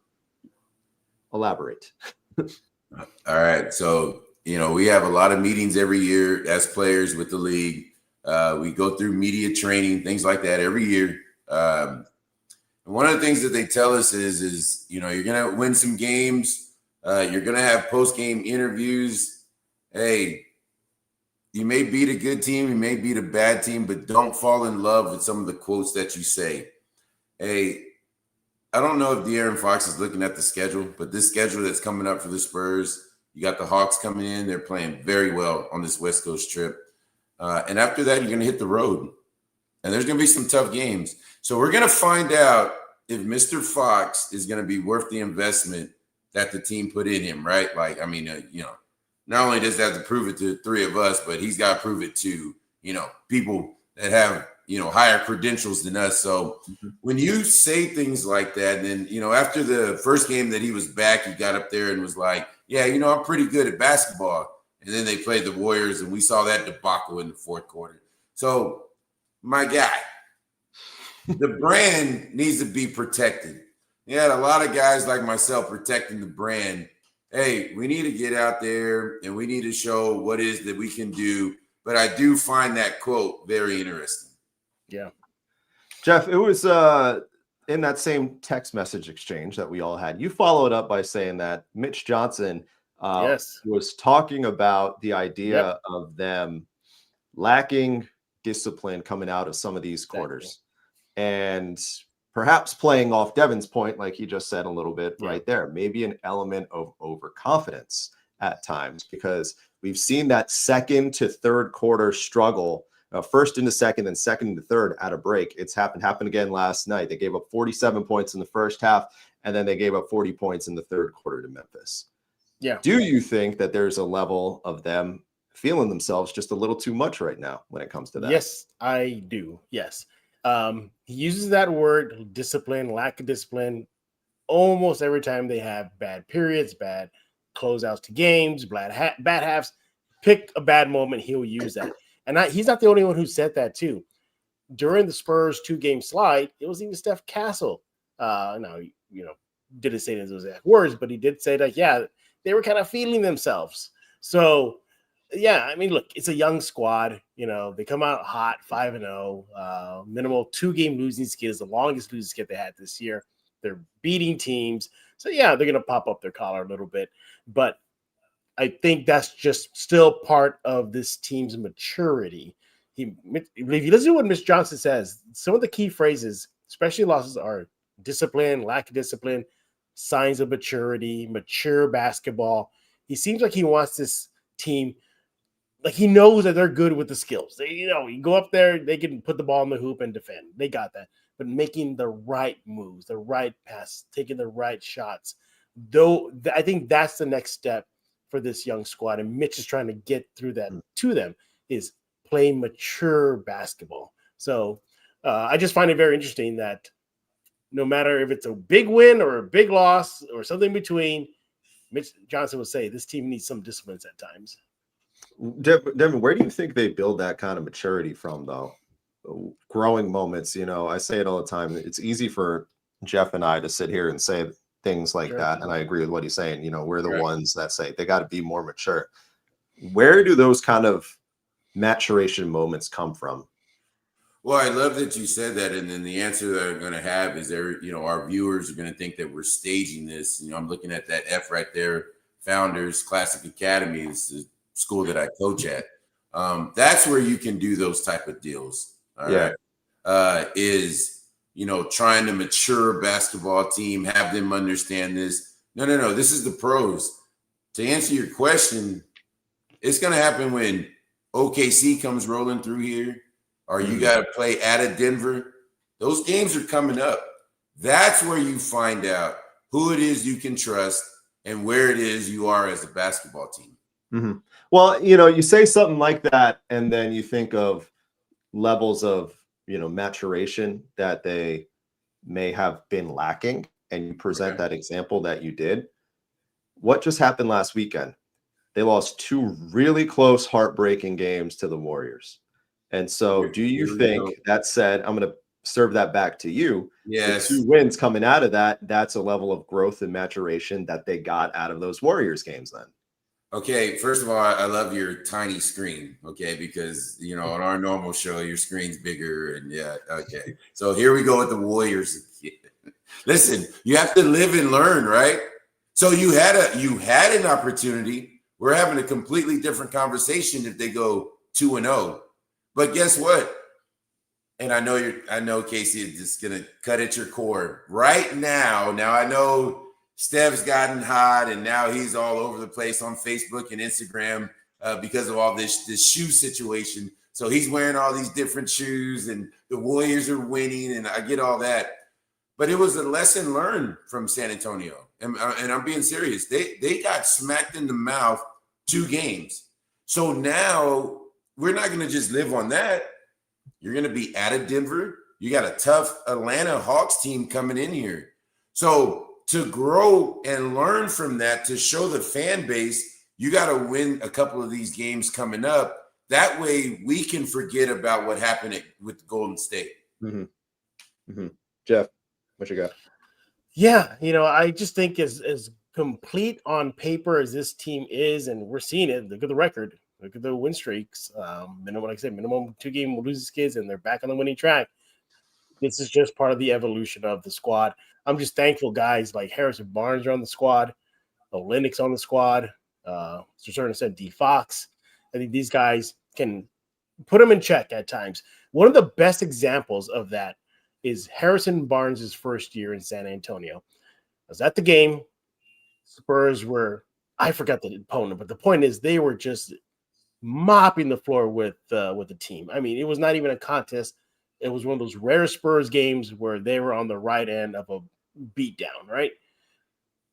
elaborate. All right. So, we have a lot of meetings every year as players with the league. We go through media training, things like that every year. And one of the things that they tell us is you're going to win some games. You're going to have post-game interviews. Hey, you may beat a good team. You may beat a bad team, but don't fall in love with some of the quotes that you say. Hey, I don't know if De'Aaron Fox is looking at the schedule, but this schedule that's coming up for the Spurs, you got the Hawks coming in. They're playing very well on this West Coast trip. And after that, you're going to hit the road. And there's going to be some tough games. So we're going to find out if Mr. Fox is going to be worth the investment that the team put in him, right? Not only does that have to prove it to the three of us, but he's got to prove it to, people that have, higher credentials than us. So when you say things like that, and then, after the first game that he was back, he got up there and was like, yeah, I'm pretty good at basketball. And then they played the Warriors, and we saw that debacle in the fourth quarter. So, my guy, the brand needs to be protected. You had a lot of guys like myself protecting the brand. Hey, we need to get out there, and we need to show what it is that we can do. But I do find that quote very interesting. Yeah. Jeff, it was in that same text message exchange that we all had. You followed up by saying that Mitch Johnson was talking about the idea of them lacking discipline coming out of some of these quarters, and perhaps playing off Devin's point, like he just said a little bit right there, maybe an element of overconfidence at times, because we've seen that second to third quarter struggle, first into second and second into third at a break. It's happened again last night. They gave up 47 points in the first half, and then they gave up 40 points in the third quarter to Memphis. Yeah. Do you think that there's a level of them feeling themselves just a little too much right now when it comes to that? Yes, I do. Yes. He uses that word, discipline, lack of discipline, almost every time they have bad periods, bad closeouts to games, bad halves. Pick a bad moment, he'll use that. And he's not the only one who said that too. During the Spurs 2-game slide, it was even Steph Castle. Didn't say those exact words, but he did say that, they were kind of feeling themselves. So, look, it's a young squad. They come out hot, 5-0. Minimal 2-game losing skid is the longest losing skid they had this year. They're beating teams. So, they're going to pop up their collar a little bit. But I think that's just still part of this team's maturity. If you listen to what Mitch Johnson says, some of the key phrases, especially losses, are discipline, lack of discipline, signs of maturity, mature basketball. He seems like he wants this team, like he knows that they're good with the skills. You go up there, they can put the ball in the hoop and defend. They got that. But making the right moves, the right pass, taking the right shots, though, I think that's the next step for this young squad, and Mitch is trying to get through that to them, is play mature basketball. So I just find it very interesting that no matter if it's a big win or a big loss or something in between, Mitch Johnson will say this team needs some disciplines at times. Devin, where do you think they build that kind of maturity from, though? Growing moments, I say it all the time. It's easy for Jeff and I to sit here and say things like that, and I agree with what he's saying. We're the ones that say they got to be more mature. Where do those kind of maturation moments come from? Well, I love that you said that, and then the answer that I'm going to have is our viewers are going to think that we're staging this. I'm looking at that F right there, Founders Classic Academy is the school that I coach at. That's where you can do those type of deals. All right. Is trying to mature a basketball team, have them understand this. No. This is the pros. To answer your question, it's going to happen when OKC comes rolling through here, or you got to play at Denver. Those games are coming up. That's where you find out who it is you can trust and where it is you are as a basketball team. Mm-hmm. Well, you say something like that, and then you think of levels of, maturation that they may have been lacking, and you present that example that you did. What just happened last weekend? They lost 2 really close, heartbreaking games to the Warriors. And so do you think, that said, I'm going to serve that back to you. Yes. The 2 wins coming out of that, that's a level of growth and maturation that they got out of those Warriors games then. Okay, first of all, I love your tiny screen, okay, because, on our normal show, your screen's bigger, and okay. So here we go with the Warriors. Listen, you have to live and learn, right? So you had an opportunity. We're having a completely different conversation if they go 2-0. But guess what? And I know Casey is just gonna cut at your core right now. Now I know Steph's gotten hot, and now he's all over the place on Facebook and Instagram because of all this shoe situation. So he's wearing all these different shoes, and the Warriors are winning, and I get all that. But it was a lesson learned from San Antonio, and I'm being serious. They got smacked in the mouth 2 games. So now we're not going to just live on that. You're going to be at Denver. You got a tough Atlanta Hawks team coming in here. So to grow and learn from that, to show the fan base, you got to win a couple of these games coming up. That way we can forget about what happened with Golden State. Mm-hmm. Mm-hmm. Jeff, what you got? Yeah, I just think as complete on paper as this team is, and we're seeing it, look at the record. Look at the win streaks. Minimum 2-game losing skids, and they're back on the winning track. This is just part of the evolution of the squad. I'm just thankful guys like Harrison Barnes are on the squad, Olenek's on the squad, to a certain extent D Fox. I think these guys can put them in check at times. One of the best examples of that is Harrison Barnes' first year in San Antonio. I was at the game. Spurs were, I forgot the opponent, but the point is they were just mopping the floor with the team. I mean, it was not even a contest. It was one of those rare Spurs games where they were on the right end of a beatdown, right?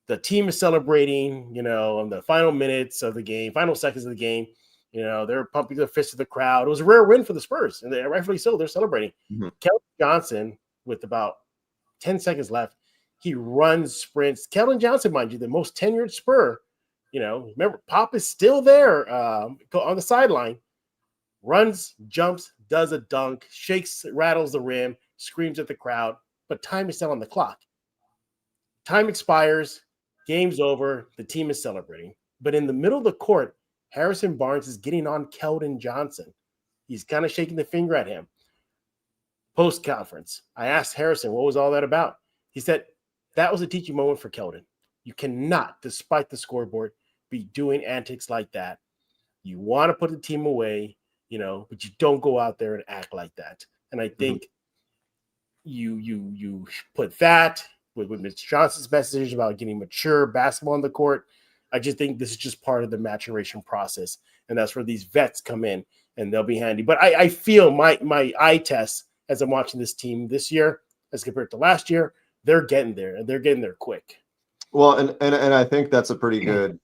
The team is celebrating, in the final minutes of the game, final seconds of the game. They're pumping their fists to the crowd. It was a rare win for the Spurs, and rightfully so. They're celebrating. Mm-hmm. Keldon Johnson, with about 10 seconds left, he runs, sprints. Keldon Johnson, mind you, the most tenured Spur. Remember, Pop is still there on the sideline. Runs, jumps, does a dunk, shakes, rattles the rim, screams at the crowd, but time is still on the clock. Time expires, game's over, the team is celebrating. But in the middle of the court, Harrison Barnes is getting on Keldon Johnson. He's kind of shaking the finger at him. Post-conference, I asked Harrison, what was all that about? He said, that was a teaching moment for Keldon. You cannot, despite the scoreboard, be doing antics like that. You want to put the team away, but you don't go out there and act like that. And I think you put that with Mitch Johnson's message about getting mature basketball on the court. I just think this is just part of the maturation process, and that's where these vets come in, and they'll be handy. But I feel my eye test as I'm watching this team this year as compared to last year, they're getting there, and they're getting there quick. Well, and I think that's a pretty good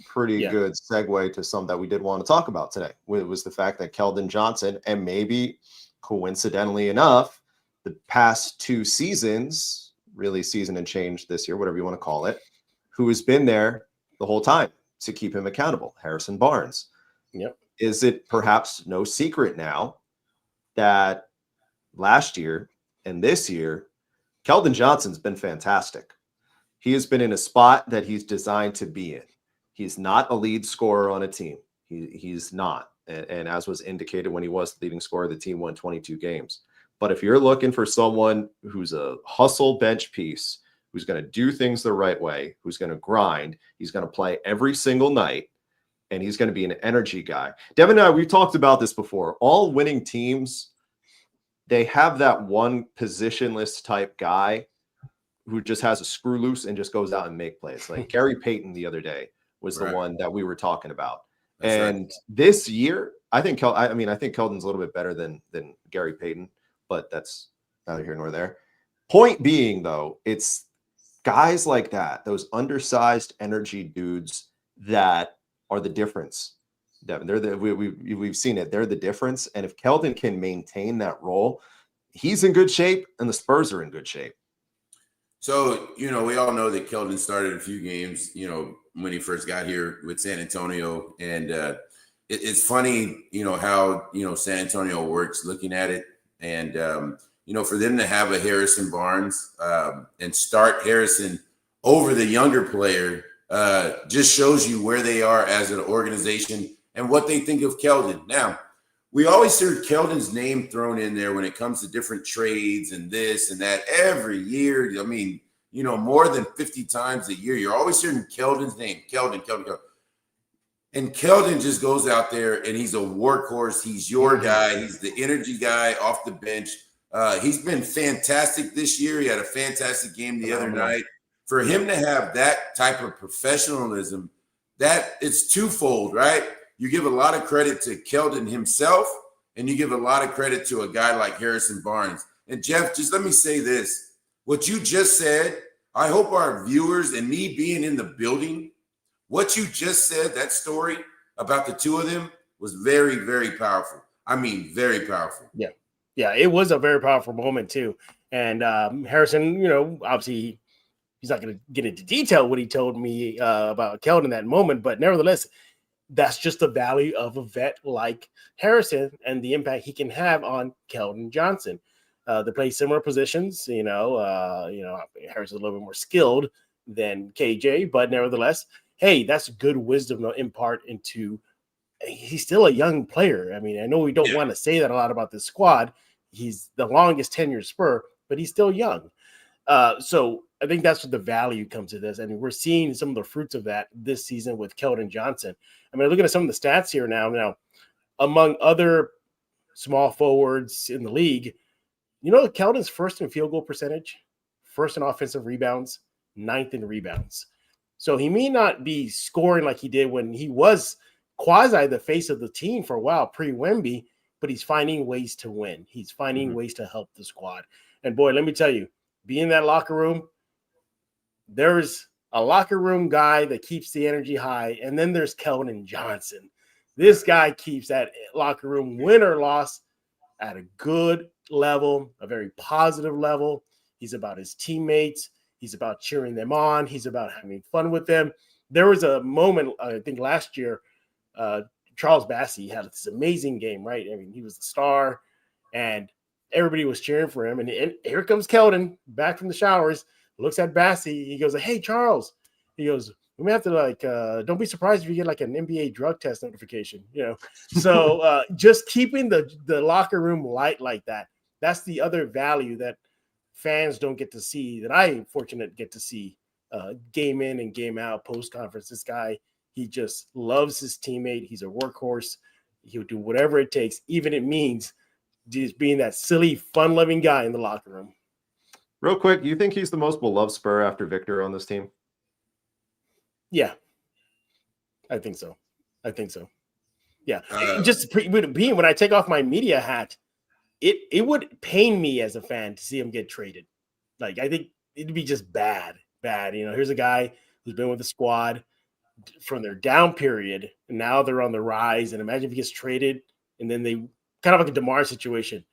pretty good segue to some that we did want to talk about today. It was the fact that Keldon Johnson, and maybe coincidentally enough, the past 2 seasons, really season and change this year, whatever you want to call it, who has been there the whole time to keep him accountable, Harrison Barnes. Yep. Is it perhaps no secret now that last year and this year, Keldon Johnson's been fantastic. He has been in a spot that he's designed to be in. He's not a lead scorer on a team. He's not. And as was indicated when he was the leading scorer, the team won 22 games. But if you're looking for someone who's a hustle bench piece, who's going to do things the right way, who's going to grind, he's going to play every single night, and he's going to be an energy guy. Devin and I, we've talked about this before. All winning teams, they have that one positionless type guy who just has a screw loose and just goes out and make plays. Like Gary Payton the other day was the one that we were talking about. That's this year, I think Keldon's a little bit better than Gary Payton, but that's neither here nor there. Point being, though, it's guys like that, those undersized energy dudes that are the difference. Devin, we've seen it. They're the difference. And if Keldon can maintain that role, he's in good shape, and the Spurs are in good shape. So, we all know that Keldon started a few games, when he first got here with San Antonio. And it's funny, how, San Antonio works looking at it. And, for them to have a Harrison Barnes and start Harrison over the younger player just shows you where they are as an organization and what they think of Keldon. Now, we always hear Keldon's name thrown in there when it comes to different trades and this and that every year. I mean, more than 50 times a year, you're always hearing Keldon's name, Keldon. And Keldon just goes out there and he's a workhorse. He's your guy. He's the energy guy off the bench. He's been fantastic this year. He had a fantastic game the other night. For him to have that type of professionalism, that it's twofold, right? You give a lot of credit to Keldon himself, and you give a lot of credit to a guy like Harrison Barnes. And Jeff, just let me say this. What you just said, I hope our viewers and me being in the building, what you just said, that story about the two of them was very, very powerful. I mean, very powerful. Yeah. Yeah, it was a very powerful moment too. And Harrison, obviously he's not going to get into detail what he told me about Keldon in that moment, but nevertheless, that's just the value of a vet like Harrison and the impact he can have on Keldon Johnson. They play similar positions, Harrison's a little bit more skilled than KJ, but nevertheless, hey, that's good wisdom to impart into. He's still a young player. I mean, I know we don't want to say that a lot about this squad. He's the longest tenured Spur, but he's still young. So I think that's what the value comes to this. And we're seeing some of the fruits of that this season with Keldon Johnson. I mean, looking at some of the stats here now, among other small forwards in the league, Keldon's first in field goal percentage, first in offensive rebounds, 9th in rebounds. So he may not be scoring like he did when he was quasi the face of the team for a while, pre-Wemby, but he's finding ways to win. He's finding ways to help the squad. And boy, let me tell you, be in that locker room, there's a locker room guy that keeps the energy high, and then there's Keldon Johnson. This guy keeps that locker room, win or loss, at a good level, a very positive level. He's about his teammates. He's about cheering them on. He's about having fun with them. There was a moment, I think last year, Charles Bassey had this amazing game, right? I mean, he was the star, and everybody was cheering for him. And here comes Keldon back from the showers, looks at Bassey. He goes, "Hey, Charles." He goes, "We may have to don't be surprised if you get like an NBA drug test notification, So just keeping the locker room light like that. That's the other value that fans don't get to see, that I am fortunate to get to see game in and game out, post-conference. This guy, he just loves his teammate. He's a workhorse. He'll do whatever it takes, even it means just being that silly, fun-loving guy in the locker room. Real quick, you think he's the most beloved Spur after Victor on this team? Yeah, I think so. Yeah, just being when I take off my media hat, it would pain me as a fan to see him get traded. Like, I think it'd be just bad. Here's a guy who's been with the squad. from their down period, and now they're on the rise. And imagine if he gets traded, and then they kind of like a DeMar situation.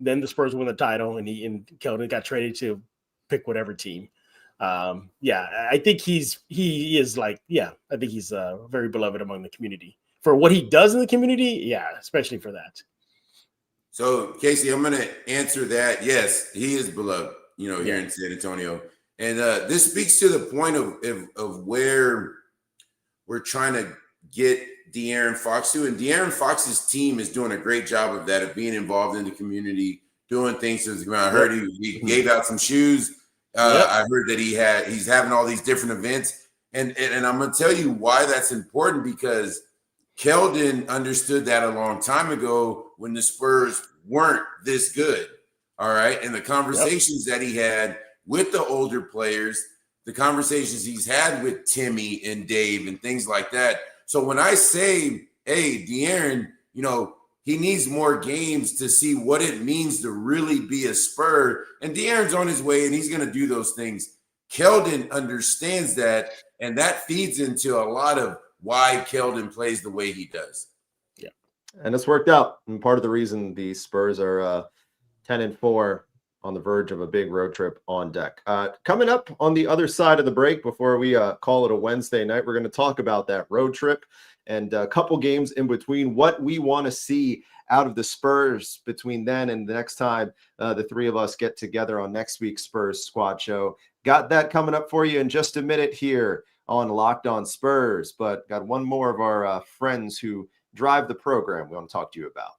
Then the Spurs win the title, and Keldon got traded to pick whatever team. I think he is like, I think he's very beloved among the community for what he does in the community. Yeah, especially for that. So, Casey, I'm going to answer that. Yes, he is beloved, here in San Antonio. And this speaks to the point of where we're trying to get De'Aaron Fox to. And De'Aaron Fox's team is doing a great job of that, of being involved in the community, doing things to the ground. I heard he gave out some shoes. I heard that he's having all these different events. And I'm going to tell you why that's important, because Keldon understood that a long time ago when the Spurs weren't this good. All right. And the conversations that he had with the older players, the conversations he's had with Timmy and Dave and things like that. So when I say, hey, De'Aaron, he needs more games to see what it means to really be a Spur. And De'Aaron's on his way, and he's going to do those things. Keldon understands that, and that feeds into a lot of why Keldon plays the way he does. Yeah, and it's worked out. And part of the reason the Spurs are 10-4 on the verge of a big road trip on deck. Coming up on the other side of the break, before we call it a Wednesday night, we're going to talk about that road trip and a couple games in between, what we want to see out of the Spurs between then and the next time the three of us get together on next week's Spurs Squad Show. Got that coming up for you in just a minute here on Locked On Spurs, but got one more of our friends who drive the program we want to talk to you about.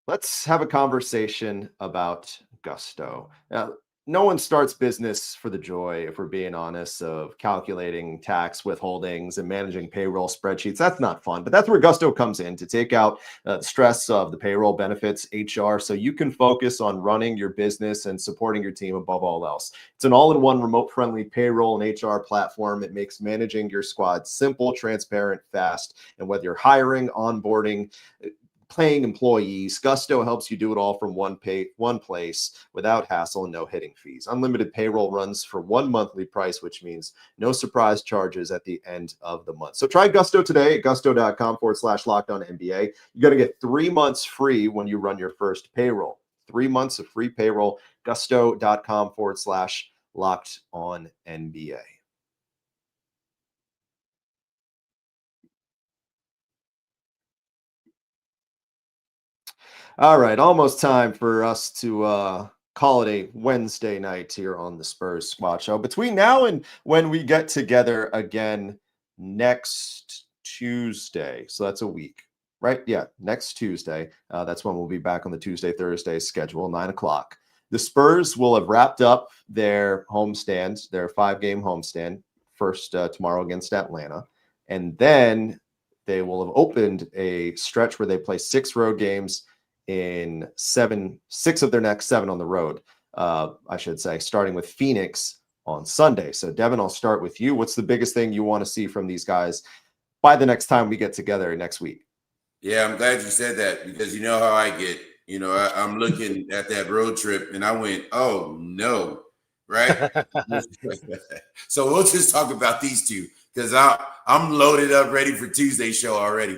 Let's have a conversation about Gusto. Now, no one starts business for the joy, if we're being honest, of calculating tax withholdings and managing payroll spreadsheets. That's not fun, but that's where Gusto comes in, to take out the stress of the payroll, benefits, HR, so you can focus on running your business and supporting your team above all else. It's an all-in-one remote-friendly payroll and HR platform. It makes managing your squad simple, transparent, fast, and whether you're hiring, onboarding, paying employees, Gusto helps you do it all from one place without hassle and no hitting fees. Unlimited payroll runs for one monthly price, which means no surprise charges at the end of the month. So try Gusto today at gusto.com/LockedOnNBA. You're going to get 3 months free when you run your first payroll. 3 months of free payroll, gusto.com/LockedOnNBA. All right, almost time for us to call it a Wednesday night here on the Spurs Squad Show. Between now and when we get together again next Tuesday, so that's a week, right? Yeah, next Tuesday. That's when we'll be back on the Tuesday-Thursday schedule, 9 o'clock. The Spurs will have wrapped up their homestand, their 5-game homestand, first tomorrow against Atlanta. And then they will have opened a stretch where they play 6 road games in 6 of their next 7 on the road, I should say, starting with Phoenix on Sunday. So, Devin, I'll start with you. What's the biggest thing you want to see from these guys by the next time we get together next week? Yeah, I'm glad you said that, because you know how I get. I'm looking at that road trip and I went, oh, no, right? So we'll just talk about these two, because I'm loaded up, ready for Tuesday's show already.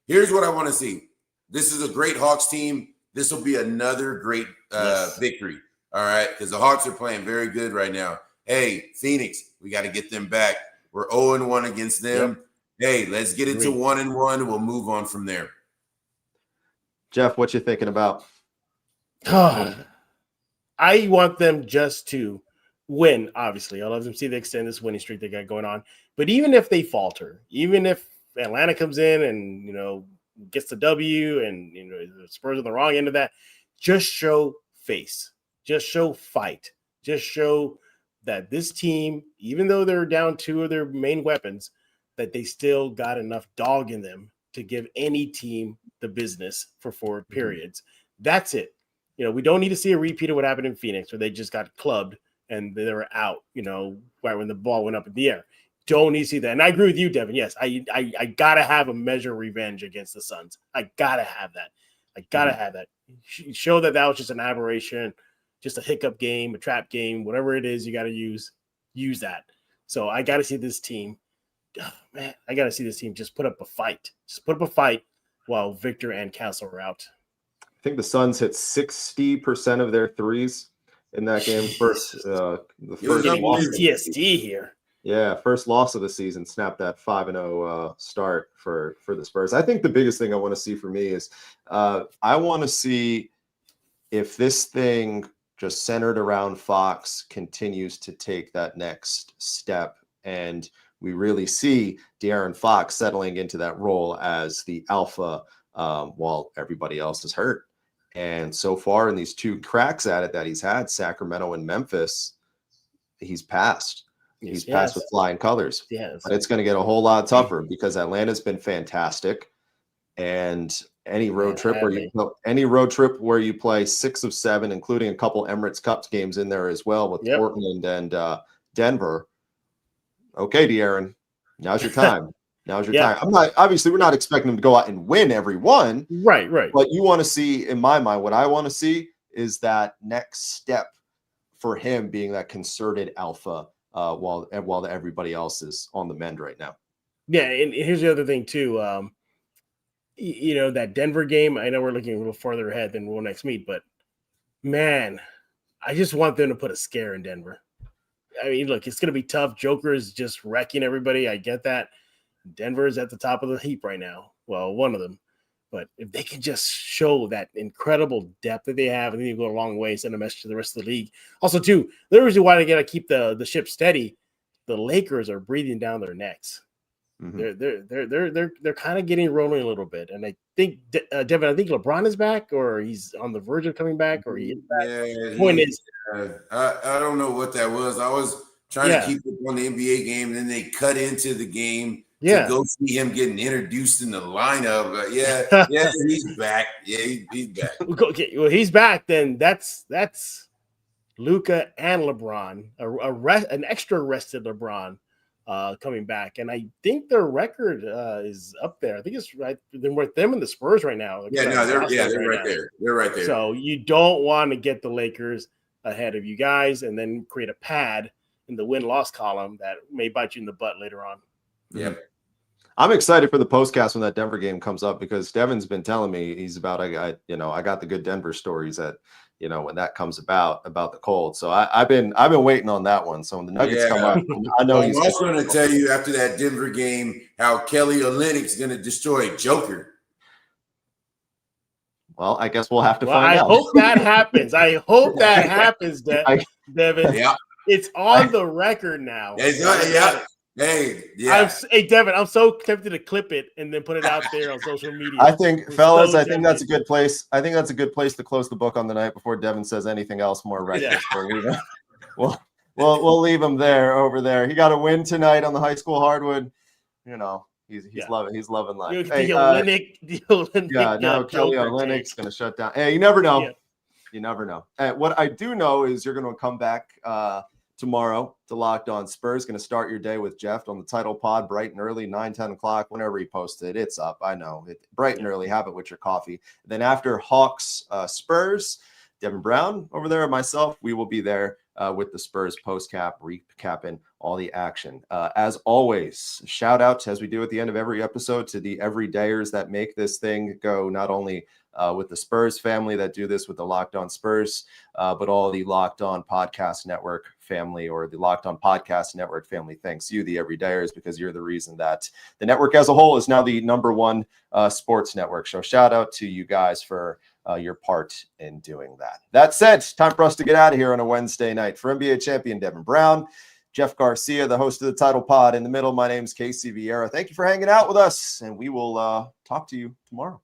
Here's what I want to see. This is a great Hawks team. This will be another great victory, all right? Because the Hawks are playing very good right now. Hey, Phoenix, we got to get them back. We're 0-1 against them. Yep. Hey, let's get it to 1-1. We'll move on from there. Jeff, what you thinking about? I want them just to win, obviously. I love them see they extend this winning streak they got going on. But even if they falter, even if Atlanta comes in and, gets the W and, the Spurs on the wrong end of that, just show face. Just show fight. Just show that this team, even though they're down 2 of their main weapons, that they still got enough dog in them to give any team the business for 4 periods. That's it. We don't need to see a repeat of what happened in Phoenix, where they just got clubbed and they were out, right when the ball went up in the air. Don't need to see that. And I agree with you, Devin. Yes, I got to have a measure of revenge against the Suns. I got to have that. Have that. Show that was just an aberration, just a hiccup game, a trap game, whatever it is you got to use that. So I got to see this team. Oh, man, I got to see this team just put up a fight. Just put up a fight while Victor and Castle are out. I think the Suns hit 60% of their threes in that game. The first loss PTSD here. Yeah, first loss of the season. Snapped that 5-0 start for the Spurs. I think the biggest thing I want to see for me is I want to see if this thing just centered around Fox continues to take that next step, and we really see De'Aaron Fox settling into that role as the alpha while everybody else is hurt. And so far in these 2 cracks at it that he's had, Sacramento and Memphis, he's passed. He's passed with flying colors. Yes. But it's going to get a whole lot tougher because Atlanta's been fantastic. And any road trip where you play 6 of 7, including a couple Emirates Cup games in there as well with Portland and Denver. Okay, De'Aaron, now's your time. Now's your time. We're not expecting him to go out and win every one. Right. But you want to see, in my mind, what I want to see is that next step for him being that concerted alpha while everybody else is on the mend right now. Yeah, and here's the other thing too. That Denver game, I know we're looking a little farther ahead than we'll next meet, but man, I just want them to put a scare in Denver. I mean, look, it's going to be tough. Joker is just wrecking everybody. I get that. Denver is at the top of the heap right now. Well, one of them. But if they can just show that incredible depth that they have, I think they go a long way, send a message to the rest of the league. Also, too, the reason why they got to keep the ship steady, the Lakers are breathing down their necks. Mm-hmm. They're kind of getting rolling a little bit, and I think Devin, I think LeBron is back, or he's on the verge of coming back, or he is back. Yeah, point is, I don't know what that was. I was trying to keep up on the NBA game, and then they cut into the game to go see him getting introduced in the lineup. He's back. Yeah, he's back. Okay, well, he's back. Then that's Luka and LeBron, an extra rested LeBron. Coming back, and I think their record is up there. I think it's right with them and the Spurs right now. They're right there. They're right there. So you don't want to get the Lakers ahead of you guys, and then create a pad in the win-loss column that may bite you in the butt later on. Yep. I'm excited for the postcast when that Denver game comes up because Devin's been telling me he's about I got the good Denver stories that. When that comes about the cold. So I've been waiting on that one. So when the Nuggets come up, I know I'm also going to tell you after that Denver game how Kelly Olynyk's going to destroy Joker. Well, I guess we'll have to find out. I hope that happens. Devin. Yeah. It's on the record now. Hey, Devin, I'm so tempted to clip it and then put it out there on social media. I think, fellas, I think that's a good place. I think that's a good place to close the book on the night before Devin says anything else more reckless. Yeah. We'll leave him over there. He got a win tonight on the high school hardwood. He's loving life. Kelly Olynyk's going to shut down. Hey, you never know. Yeah. You never know. What I do know is you're going to come back tomorrow to Locked On Spurs. Going to start your day with Jeff on the title pod bright and early, 9-10 o'clock, whenever he posts it. It's up. I know. Bright and early. Have it with your coffee. Then after Hawks Spurs, Devin Brown over there and myself, we will be there with the Spurs post-cap, recapping all the action. As always, shout out, as we do at the end of every episode, to the everydayers that make this thing go, not only with the Spurs family that do this with the Locked On Spurs, but all the Locked On Podcast Network family, or the Locked On Podcast Network family. Thanks you, the everydayers, because you're the reason that the network as a whole is now the #1 sports network. So shout out to you guys for your part in doing that. That said, time for us to get out of here on a Wednesday night. For NBA champion Devin Brown, Jeff Garcia, the host of the title pod. In the middle, my name is Casey Viera. Thank you for hanging out with us, and we will talk to you tomorrow.